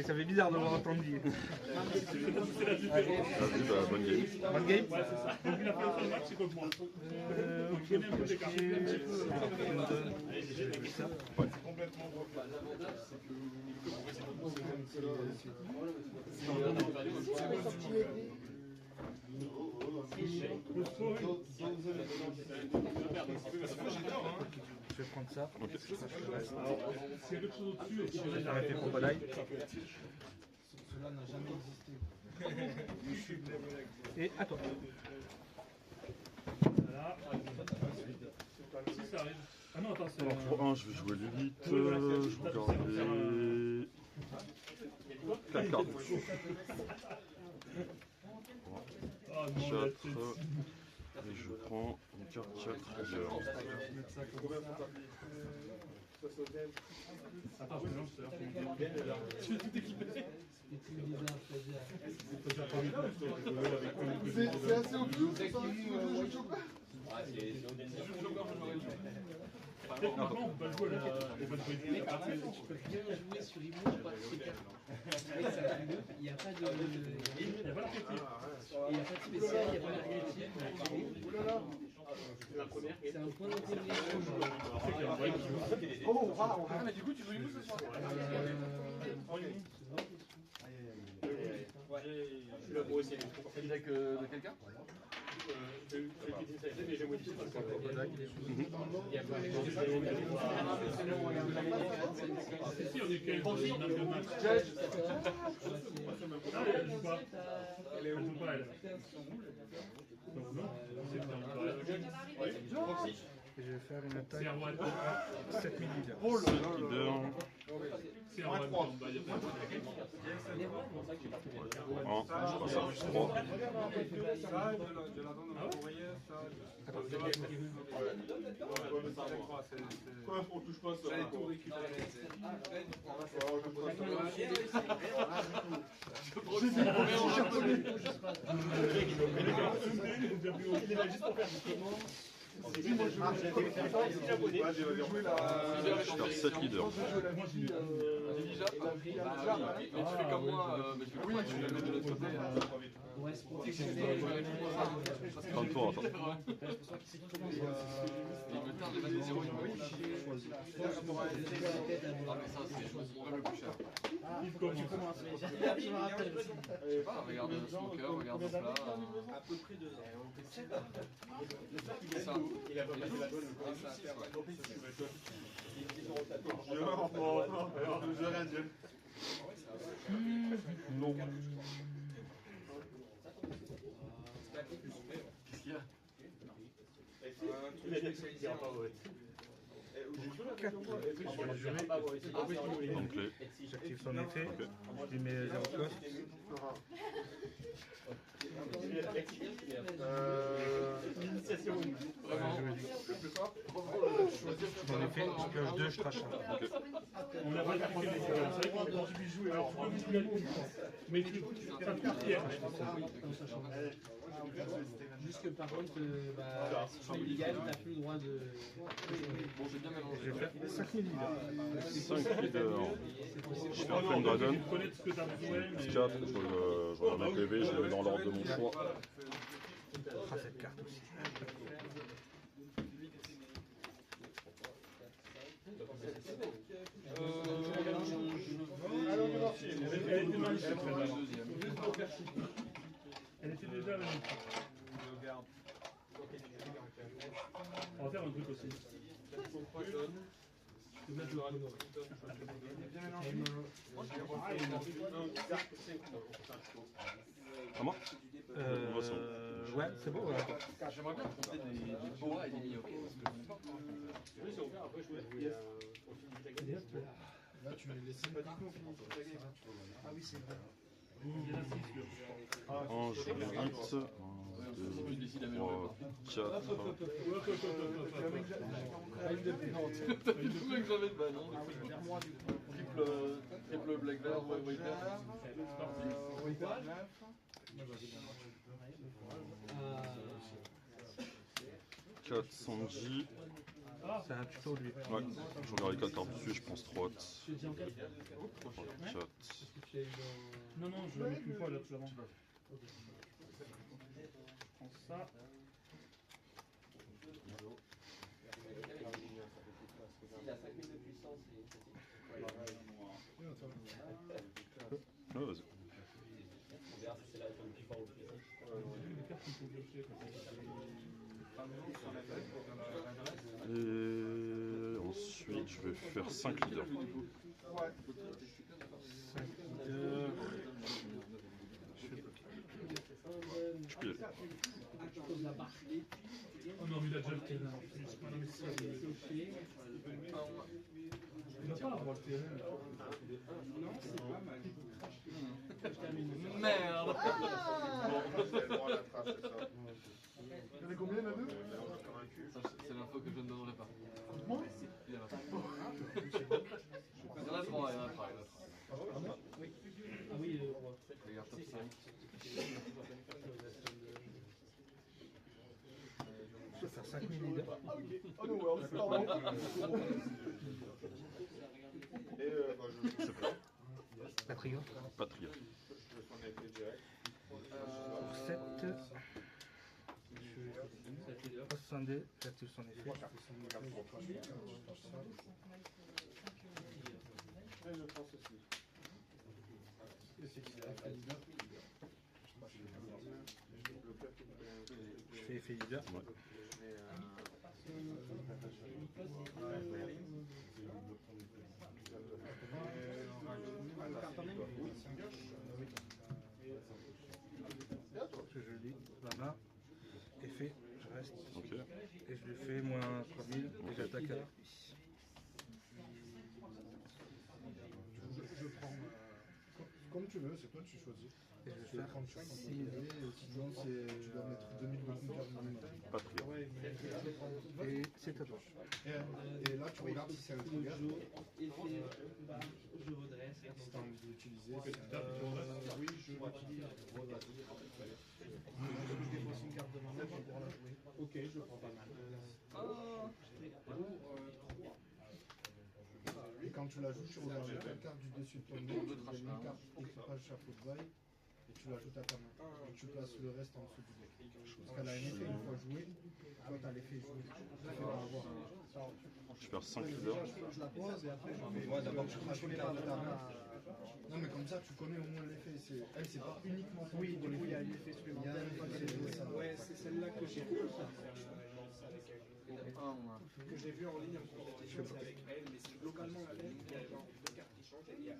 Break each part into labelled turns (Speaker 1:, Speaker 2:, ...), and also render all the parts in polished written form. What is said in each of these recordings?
Speaker 1: ça fait bizarre de voir autant de billets.
Speaker 2: Vas-y, bah, bonne game.
Speaker 1: Bonne game.
Speaker 3: Ouais, c'est ça. Donc il a fait un seul match, c'est comme moi.
Speaker 1: Ok,
Speaker 3: Il connaît un peu d'écart.
Speaker 1: Je vais prendre ça.
Speaker 3: C'est quelque chose au-dessus et
Speaker 1: Je vais arrêter Crocodile.
Speaker 4: Cela n'a jamais existé.
Speaker 1: Et à toi.
Speaker 3: Voilà. Si ça arrive. Ah non, attends, c'est.
Speaker 2: Alors pour 1, je vais jouer l'élite. Je vais garder 4 cartes.
Speaker 3: Ah non,
Speaker 2: 4.
Speaker 3: il
Speaker 2: Et je prends une carte 4 heures.
Speaker 3: Attends, je mélange, c'est-à-dire. Tu veux tout équiper.
Speaker 4: Et tu me disais un plaisir.
Speaker 5: C'est assez obvious, ça, le jeu de Chopin.
Speaker 3: Techniquement, on peut pas jouer au Open Point.
Speaker 4: Tu peux bien jouer sur Imo par C4. Avec sa Q2, il n'y a pas de.
Speaker 3: Il n'y a pas de critique.
Speaker 4: Il n'y a pas de spécial, il n'y a pas d'argumentaire. C'est un point d'interrogation.
Speaker 5: Oh, ah, mais du coup, tu joues Imo ce soir.
Speaker 6: Je suis là pour essayer. C'est le deck de quelqu'un mais j'ai modifié parce que
Speaker 3: Si, on est quand même dans le match. Ah, elle joue pas. Elle joue pas, elle. Donc non, c'est bien.
Speaker 1: Et je vais faire une attaque
Speaker 3: C'est un one.
Speaker 1: 7000 leaders.
Speaker 5: Oh là là là
Speaker 2: Leader.
Speaker 3: C'est un one. Bah, il y a pas de
Speaker 2: 1, je passe à plus 3.
Speaker 5: Quoi, on touche pas ça. J'allais tout récupérer. J'ai dit japonais.
Speaker 6: il est là juste pour faire du comment.
Speaker 5: Je vais
Speaker 2: Je perds 7 leaders.
Speaker 6: Mais tu fais comme moi, mais tu fais tu le mets de l'autre côté.
Speaker 4: Ouais, c'est pour fonctionner.
Speaker 2: 30 tours, attends.
Speaker 6: Il me tarde de mettre des 0 et ah mais ça c'est le plus cher.
Speaker 3: tu commences.
Speaker 4: Je me rappelle.
Speaker 6: Je sais pas, regarde le smoker, regarde le plat.
Speaker 5: à peu près de.
Speaker 6: C'est ça.
Speaker 5: Il a pas passé la douane, je rien dire.
Speaker 2: Non.
Speaker 6: Qu'est-ce qu'il y a?
Speaker 5: Il a dit que ça ne dira pas, ouais.
Speaker 2: Donc les.
Speaker 1: J'active son effet. Je lui mets 0 cost.
Speaker 6: L'initiation.
Speaker 1: Mon effet, je pioche 2, je crache 1.
Speaker 3: On a pas expliqué les gars. C'est vrai qu'on tu jouer. Alors tu peux multiplier. Mais tu ça te coûte hier.
Speaker 4: Juste que par contre, si tu es illégal, tu n'as plus le droit de.
Speaker 6: Bon, j'ai bien mélangé.
Speaker 1: Je vais faire 5000 leaders.
Speaker 2: 5 leaders. Je fais un Flame Dragon.
Speaker 3: Tu connais ce que tu as besoin.
Speaker 2: Plus 4, je regarde mes PV, je les mets dans l'ordre de mon choix.
Speaker 1: Ah, cette carte aussi.
Speaker 3: Elle était déjà la même. On va faire un truc aussi.
Speaker 2: À moi
Speaker 1: Ouais, c'est beau. Ouais.
Speaker 6: J'aimerais bien compter des boas et des mi-ok.
Speaker 5: Là, tu les laisses sympathiquement finir. Ah oui, c'est vrai.
Speaker 3: Il y en a 6 là.
Speaker 2: 1, je vais 8, 2, 3, 4.
Speaker 6: Deux mecs jamais de ballon. Triple black vert, white vert.
Speaker 3: C'est parti.
Speaker 2: 4 Sanji.
Speaker 3: Ah,
Speaker 1: C'est un tuto lui.
Speaker 2: Ouais, je regarde les 4 cartes dessus, je pense droite.
Speaker 4: Tu es déjà en 4.
Speaker 2: 4.
Speaker 3: Non, non, je le mets qu'une fois là, tout avant. Je prends ça.
Speaker 6: Il a 5000 de puissance.
Speaker 2: Ouais, vas-y.
Speaker 6: On verra si c'est là le plus fort ou le plus
Speaker 2: Et ensuite, je vais faire 5 leaders.
Speaker 1: 5 leaders.
Speaker 2: Je peux y aller.
Speaker 4: Je pose la barre.
Speaker 3: Oh non, mais il a déjà le terrain en plus. Non, mais ça, il va pas avoir le terrain.
Speaker 4: Non, c'est pas mal. Je termine.
Speaker 6: Merde.
Speaker 5: Il y en a combien là-dedans?
Speaker 6: C'est l'info que je ne donnerai pas.
Speaker 5: Moi?
Speaker 6: Il y en a 3. Il y en a 3, il y en a 3.
Speaker 4: Ah oui,
Speaker 6: Regarde, top 5.
Speaker 1: Je vais faire 5000 leaders.
Speaker 5: Oh no, well, pardon.
Speaker 2: C'est prêt.
Speaker 1: Patriote.
Speaker 2: Patriote.
Speaker 1: Pour 7. Je 62, j'active son effet. Je fais effet leader.
Speaker 2: Ouais.
Speaker 1: Je lis la main. Effet, je reste.
Speaker 2: Ok.
Speaker 1: Et je lui fais moins 3000 et j'attaque à lui.
Speaker 5: Je prends. Comme tu veux, c'est toi qui choisis.
Speaker 1: Et je
Speaker 5: Tu
Speaker 1: vais
Speaker 5: veux
Speaker 1: faire
Speaker 5: prendre 6 idées, et sinon tu dois mettre 2000 de conquête minimum.
Speaker 2: Patriote.
Speaker 1: Et c'est à toi.
Speaker 5: Et là, tu regardes si c'est un trigger.
Speaker 4: je redresse.
Speaker 5: Si tu as envie de l'utiliser.
Speaker 3: Oui,
Speaker 5: Oui, je l'utilise. Je dépose une carte de ma main, je vais pouvoir la jouer.
Speaker 4: Ok, je prends pas mal.
Speaker 5: Et quand tu la joues, tu regardes les 4 cartes du dessus de ton main, tu fais une carte équipage chapeau de vaille et tu l'ajoutes à ta main. Et tu places le reste en dessous du deck. Parce qu'elle a un effet une fois joué, toi tu as l'effet joué. Tu fais pas avoir.
Speaker 2: Je vais faire 5 leaders.
Speaker 5: Je la pose et après je fais. Ouais, d'abord tu craches les cartes de ta main. Non, mais comme ça tu connais au moins l'effet. Elle, c'est pas uniquement pour oui, il y a un effet supplémentaire.
Speaker 4: Ouais, c'est celle-là que j'ai vue. Que j'ai vu en ligne en compétition, c'est avec elle, mais c'est globalement la ligne, il y a genre 2 cartes qui changent et il y a elle.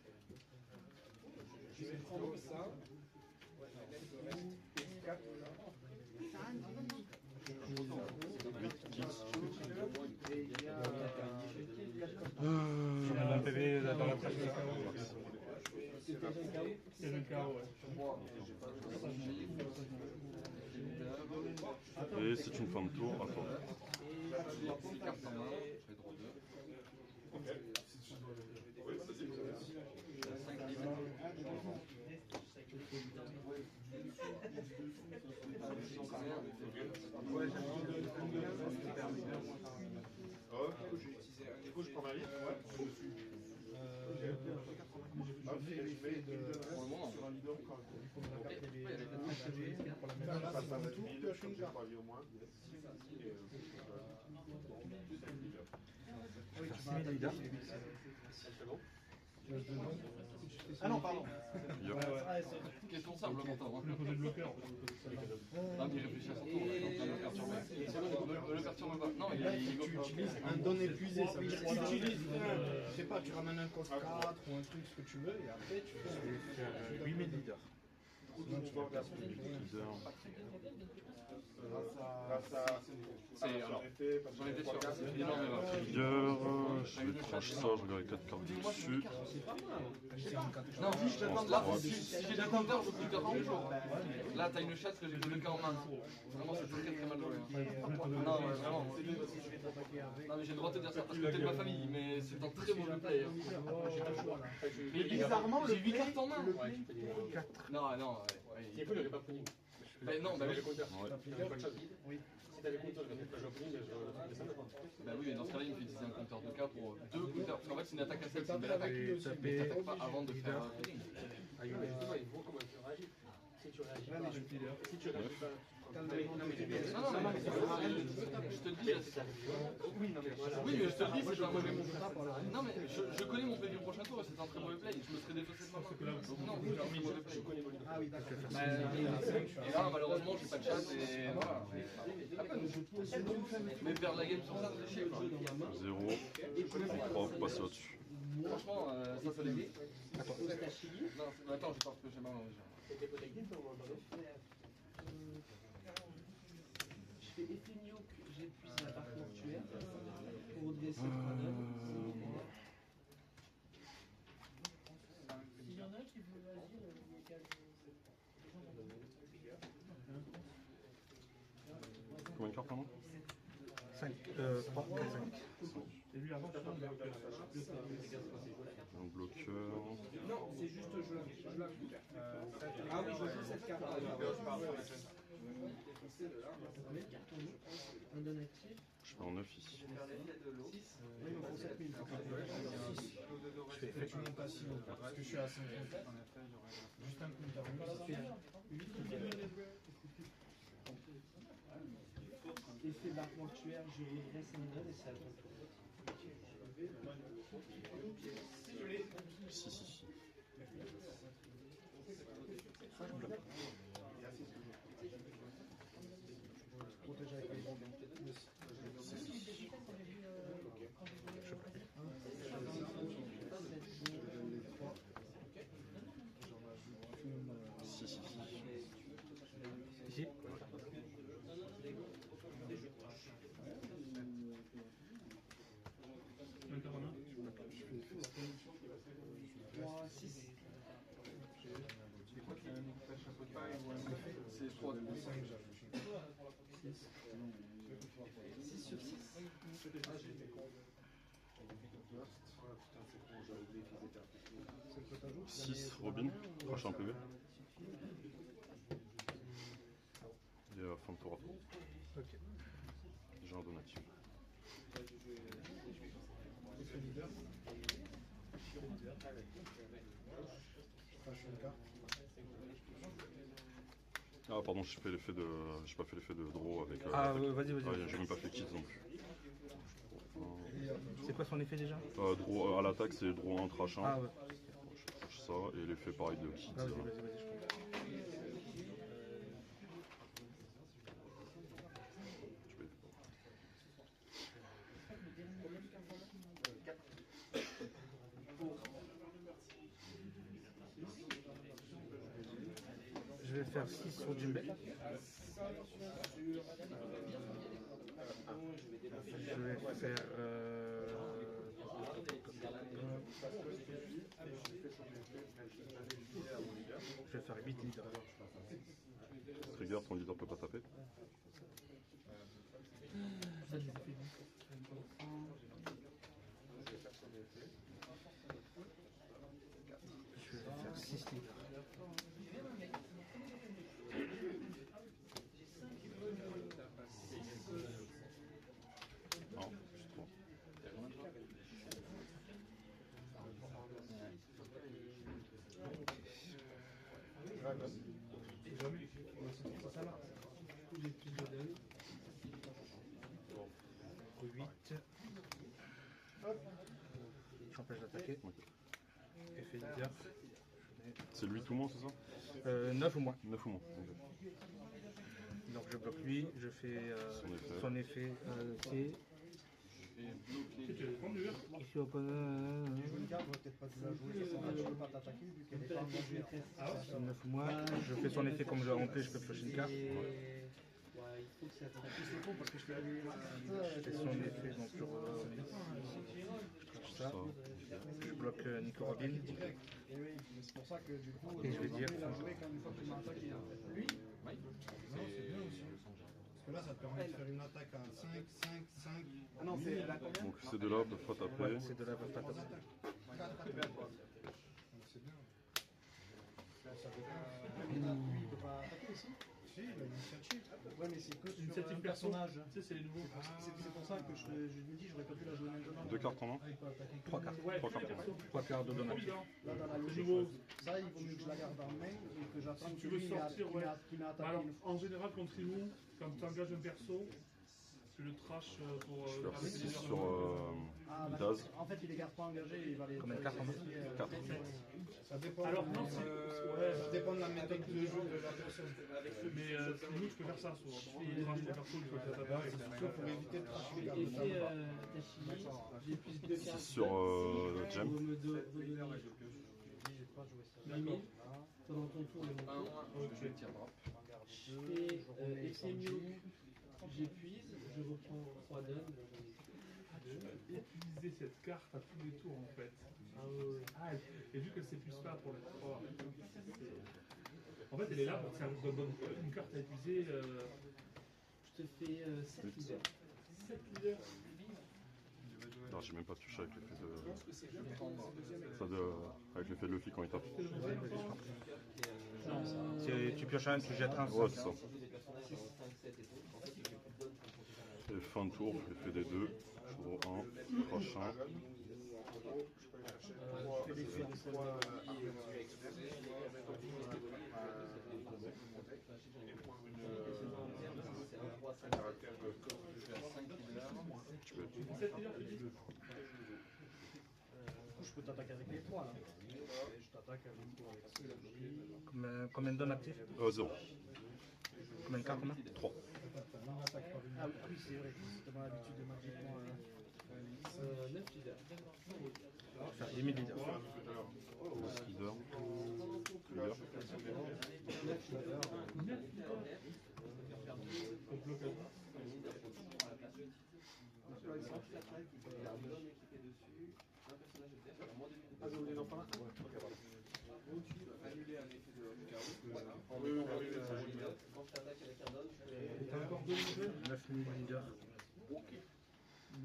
Speaker 4: Je vais prendre ça. Le reste, 4 là.
Speaker 1: 8, 10. On a un PV dans la pratique.
Speaker 3: C'est le chaos, ouais.
Speaker 2: Et c'est une fin de tour. Attends.
Speaker 5: Du coup, je prends ma vie. J'ai l'effet de sur un leader quand la carte est pour la mettre là, c'est un tour, pioche une carte.
Speaker 1: Je vais faire 6000 leaders.
Speaker 5: Ah non, pardon.
Speaker 6: Question simple pourtant.
Speaker 3: Le côté bloqueur.
Speaker 6: Non, mais il réfléchit à son tour. Le perturbe pas. Non,
Speaker 5: Là, il faut que tu utilises un don épuisé. Ça veut dire que tu utilises, je sais pas, tu ramènes un cost 4 ou un truc, ce que tu veux, et après tu fais.
Speaker 1: Je vais faire 8000 leaders.
Speaker 5: Sinon, tu vas regarder.
Speaker 6: J'en étais sûr. C'est énorme.
Speaker 2: Leader. Je vais trancher ça. Je regarde les 4 cartes dessus.
Speaker 6: Non, si j'ai des compteurs, je peux tous les jours. Là, t'as une chasse que j'ai que le cas en main. Vraiment, c'est très très mal joué. Non, ouais, vraiment. Non, mais j'ai le droit de te dire ça parce que t'es de ma famille, mais c'est un très mauvais play. Mais bizarrement, j'ai 8 cartes en main. Non, non, ouais. Ben non, bah oui.
Speaker 5: Oui.
Speaker 6: Bah oui, mais dans ce cas-là, il me fait utiliser un compteur de cas pour 2 compteurs. Parce qu'en fait, c'est une attaque à 7, c'est une belle attaque.
Speaker 1: Et
Speaker 6: Mais
Speaker 1: taper
Speaker 6: t'attaques pas avant de faire pudding.
Speaker 4: Non, mais
Speaker 6: Non, non, mais je te le dis, oui, mais je te le dis, c'est pas un mauvais move. Non, mais je connais mon play du prochain tour et c'est un très mauvais play. Je me serais défaussé de ma main. Donc non, c'est un mauvais play.
Speaker 5: Ah oui, d'accord.
Speaker 6: Et là, malheureusement, j'ai pas de chat et voilà. Mais perdre la game sur ça, c'est chier.
Speaker 2: 0. 3, vous passez au-dessus.
Speaker 6: Franchement, ça l'est. Attends, non, attends, je pense que j'ai mal en
Speaker 7: Je fais effet Nioh que j'épuise la barre mortuaire pour descendre 3 S'il y en a qui veulent agir, il y a quelques...
Speaker 2: Combien de cartes, pardon?
Speaker 1: 5, 3, 4, 5.
Speaker 3: Et lui avant,
Speaker 2: Un bloqueur.
Speaker 4: non, c'est juste je la joue. Ah oui, je joue cette carte.
Speaker 7: Un donatif.
Speaker 2: Je fais en 9 ici.
Speaker 5: Je fais tu montes à 6 parce que je suis à 5. Juste un compteur.
Speaker 7: Effet barre mortuaire, je redresse un 9 et c'est à toi.
Speaker 2: 6 ici.
Speaker 5: Protège avec les bombes.
Speaker 1: Ici.
Speaker 6: C'est 3 de
Speaker 7: 6 sur 6.
Speaker 2: 6, Robin. Crache un PV. Et fin de tour à tour.
Speaker 1: Ok.
Speaker 2: J'ai un donatif. Ah pardon, j'ai pas fait l'effet de draw avec.
Speaker 1: Ah,
Speaker 2: l'attaque.
Speaker 1: vas-y, vas-y.
Speaker 2: Ah, j'ai même pas fait kit non plus.
Speaker 1: C'est quoi son effet déjà?
Speaker 2: Draw, à l'attaque, c'est draw 1, trash 1.
Speaker 1: Ah ouais.
Speaker 2: Je trash ça et l'effet pareil de kit.
Speaker 1: Vas-y, vas-y, vas-y, je comprends.
Speaker 2: Je vais-
Speaker 1: Je vais faire 6 sur Jimbe. Je vais faire... Je vais faire 8 leaders.
Speaker 2: Trigger, ton leader peut pas taper.
Speaker 1: Je vais faire 6 leaders.
Speaker 2: Non, juste 3.
Speaker 5: J'ai plus de dés.
Speaker 1: 8. J'empêche d'attaquer. Effet leader.
Speaker 2: C'est lui tout le monde, c'est ça?
Speaker 1: 9 ou moins.
Speaker 2: 9 ou moins. Ok.
Speaker 1: Donc je bloque lui, je fais son effet T. Ici au opponent.
Speaker 5: Tu joues une carte, j'aurais peut-être pas dû la jouer. Ça, tu peux pas t'attaquer vu qu'elle est pas en danger.
Speaker 1: 9 ou moins. Je fais son effet comme je l'ai rentré, je peux flasher une carte.
Speaker 7: Ouais, il faut que ça attaque.
Speaker 5: C'est con parce que je fais
Speaker 1: Je fais son effet donc sur je crache ça. Je bloque Nico Robin.
Speaker 5: Et oui, c'est pour ça que du coup,
Speaker 1: Et je vais dire.
Speaker 5: il a joué quand une fois qu'il m'a attaqué. Lui non, c'est bien aussi. Parce que là, ça te permet de faire une attaque à 5, 5, 5. Ah non, c'est à combien?
Speaker 2: Donc ces deux-là peuvent pas taper.
Speaker 1: Ouais, c'est de la pas taper.
Speaker 5: 4 attaques. Donc c'est bien. Ça fait lui, il peut pas pas attaqué ici? Si, l'initiative. Ouais, mais c'est que sur
Speaker 3: Initiative
Speaker 5: un
Speaker 3: perso.
Speaker 5: personnage.
Speaker 3: Tu sais, c'est les nouveaux.
Speaker 5: C'est pour ça que je me dis, j'aurais pas pu la jouer maintenant.
Speaker 2: 2 cartes en main.
Speaker 5: Ah, il peut attaquer que
Speaker 1: 3 cartes.
Speaker 3: Ouais,
Speaker 2: Trois
Speaker 3: tous les
Speaker 2: cartes.
Speaker 3: persos.
Speaker 1: 3 quarts de donne actif.
Speaker 5: Là, dans la logique,
Speaker 3: nouveau.
Speaker 5: ça, il vaut mieux que je la garde en main et que j'attende
Speaker 3: Si tu
Speaker 5: que
Speaker 3: veux
Speaker 5: lui
Speaker 3: sortir, ouais.
Speaker 5: qui m'a attaqué
Speaker 3: Alors,
Speaker 5: une fois.
Speaker 3: en général, contre Rimou, quand tu engages un perso, tu le trash pour.
Speaker 2: Je vais faire
Speaker 3: avec
Speaker 2: 6
Speaker 3: les
Speaker 2: sur
Speaker 5: Ah, d'accord.
Speaker 2: Daz.
Speaker 5: En fait, il les garde pas engagés, il va les.
Speaker 1: Combien de cartes en main?
Speaker 2: 4.
Speaker 5: Ça dépend.
Speaker 3: Alors, non, c'est. Ouais,
Speaker 5: Ça dépend de la méthode de jeu de la personne.
Speaker 3: mais Rimou, tu peux faire ça souvent. Tu trash ton perso une fois que tu as attaqué.
Speaker 5: Sauf pour éviter de tracher les cartes de
Speaker 7: Effet
Speaker 5: table.
Speaker 7: Tachini, j'ai plus de
Speaker 2: 6
Speaker 7: cartes.
Speaker 2: sur Gem.
Speaker 7: Vous me donnez
Speaker 5: J'ai pas joué ça.
Speaker 7: 10 000 pendant ton tour. Le
Speaker 6: Un,
Speaker 7: montant.
Speaker 6: je tire drop.
Speaker 7: Je fais effet Miouk, j'épuise, je reprends 3 donnes.
Speaker 3: Utiliser cette carte à tous les tours en fait.
Speaker 7: Ah ouais.
Speaker 3: Ah, et vu que c'est plus pas pour la 3. En fait, elle est là pour te servir de bonne une carte à épuiser.
Speaker 7: Je te fais 7 leaders.
Speaker 3: 7 leaders.
Speaker 2: Non, j'ai même pas touché avec l'effet de. Enfin, avec l'effet de Luffy quand il tape.
Speaker 1: Tu pioches un, tu jettes un.
Speaker 2: Ouais, c'est ça. Et fin de tour, effet des 2. J'ouvre 1. Prochain. Tu peux.
Speaker 3: 7 leaders, tu dis.
Speaker 5: Du coup, je peux t'attaquer avec les 3 là. Je t'attaque avec 3 avec
Speaker 1: Combien de donnes actifs?
Speaker 2: 0.
Speaker 1: Combien de cartes en main?
Speaker 2: 3.
Speaker 5: Non, attaque par une.
Speaker 7: Ah oui, c'est vrai.
Speaker 5: C'était mon habitude de magiquement.
Speaker 7: 9 leaders.
Speaker 1: Faire 10 000 leaders.
Speaker 2: Leader. Leader.
Speaker 7: 9 leaders.
Speaker 1: T'as encore 2 leaders? 9 000 leaders.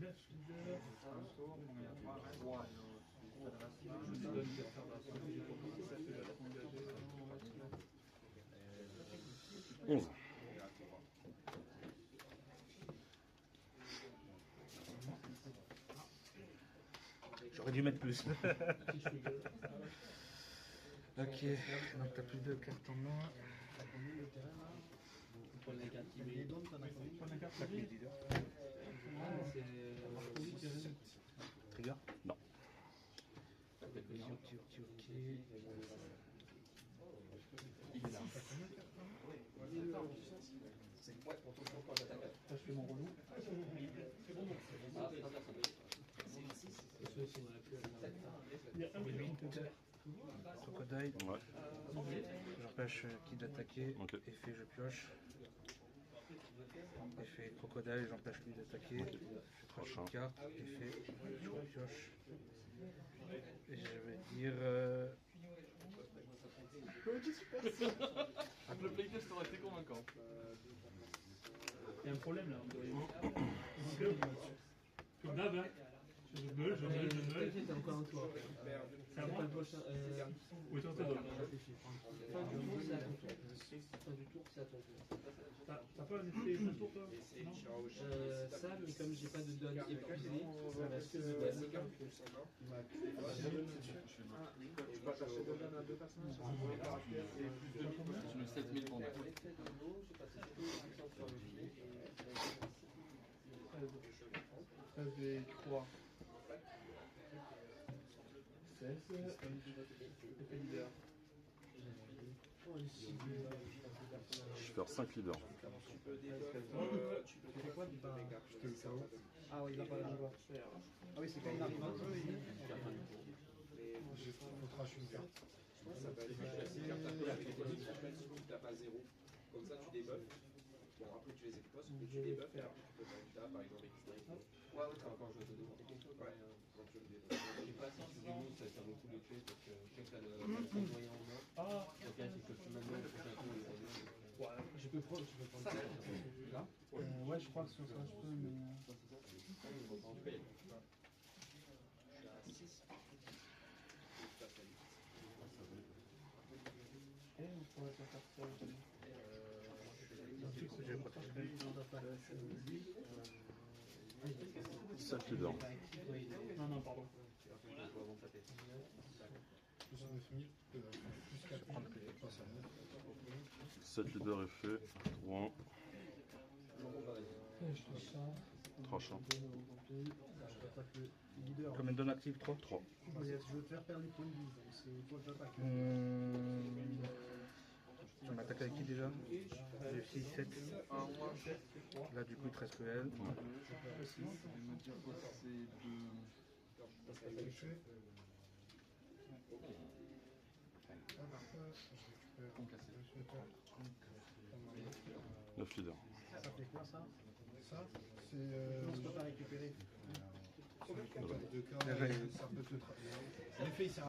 Speaker 3: 9 leaders.
Speaker 2: Je 11.
Speaker 1: J'aurais dû mettre plus. Ok, donc t'as plus de cartes en main.
Speaker 7: Pour les cartes qui
Speaker 5: Les dons, t'en as combien?
Speaker 1: 4 000 leaders. Trigger?
Speaker 2: Non.
Speaker 1: Ok.
Speaker 3: Ça, je fais mon relou. Il y a un qui
Speaker 1: Crocodile.
Speaker 2: Ouais.
Speaker 1: J'empêche qui d'attaquer.
Speaker 2: Ok.
Speaker 1: Effet, je pioche. Effet crocodile, j'empêche lui d'attaquer. Je trache
Speaker 2: Prochain.
Speaker 1: une carte. Effet, je pioche. Et je vais dire.
Speaker 6: Le playtest aurait été convaincant.
Speaker 3: Il y a un problème là. Comme d'hab, hein. Je meule.
Speaker 7: T'inquiète, encore un tour.
Speaker 3: C'est à
Speaker 7: C'est
Speaker 3: moi.
Speaker 7: pas le prochain.
Speaker 3: Oui, toi, t'as donné.
Speaker 7: Fin du tour, c'est à ton tour. Fin du tour, c'est à ton tour.
Speaker 3: T'as pas un effet de tour, toi? Non.
Speaker 7: Ça, mais comme j'ai pas de donne épuisée, ça reste que de donne.
Speaker 6: Je mets 7000 pour mettre.
Speaker 3: 13 des 3. 16. Effet leader.
Speaker 2: Je vais faire 5 leaders.
Speaker 5: Tu fais quoi du bas? Je te le KO. Ah oui, il a pas la joie. Ah oui, c'est quand il arrive en jeu, il faut trash une carte.
Speaker 4: Ça va être une carte après la critique, si tu tapes à 0. Comme ça, tu débuffes. Bon, après, tu les exposes, mais tu débuffes et après, tu peux mettre là, par exemple, extrait. Ouais, ouais, quand je te demande. Ouais, quand tu le débuffes.
Speaker 8: Je sais pas si tu remontes, ça vaut tous les clés parce que je sais que t'as le moyen en main.
Speaker 3: Ah,
Speaker 8: Donc là, c'est que tu maintenant, le prochain tour, il revient.
Speaker 5: Je peux prendre ça. Là ouais, je crois que sur ça, je peux, mais.
Speaker 3: et on pourrait faire ça.
Speaker 1: J'ai protégé.
Speaker 2: 7 leaders.
Speaker 3: Non, non, pardon.
Speaker 5: Plus 9000, plus 4000, je passe à 9.
Speaker 2: 7 leaders effet, 3-1. Tranchant.
Speaker 1: Combien de donnes actives? 3.
Speaker 2: 3.
Speaker 5: Je veux te faire perdre les points de vie, donc c'est toi qui attaques.
Speaker 1: Tu m'attaques avec qui déjà? J'ai 6, 7. Là du coup il te reste que elle.
Speaker 6: Je vais me dire que c'est de.
Speaker 5: Ton cassé.
Speaker 2: 9 leaders.
Speaker 5: Ça fait quoi ça? Ça, c'est ce que tu as récupéré. C'est le comptage de cas, ça peut te. L'effet il sert à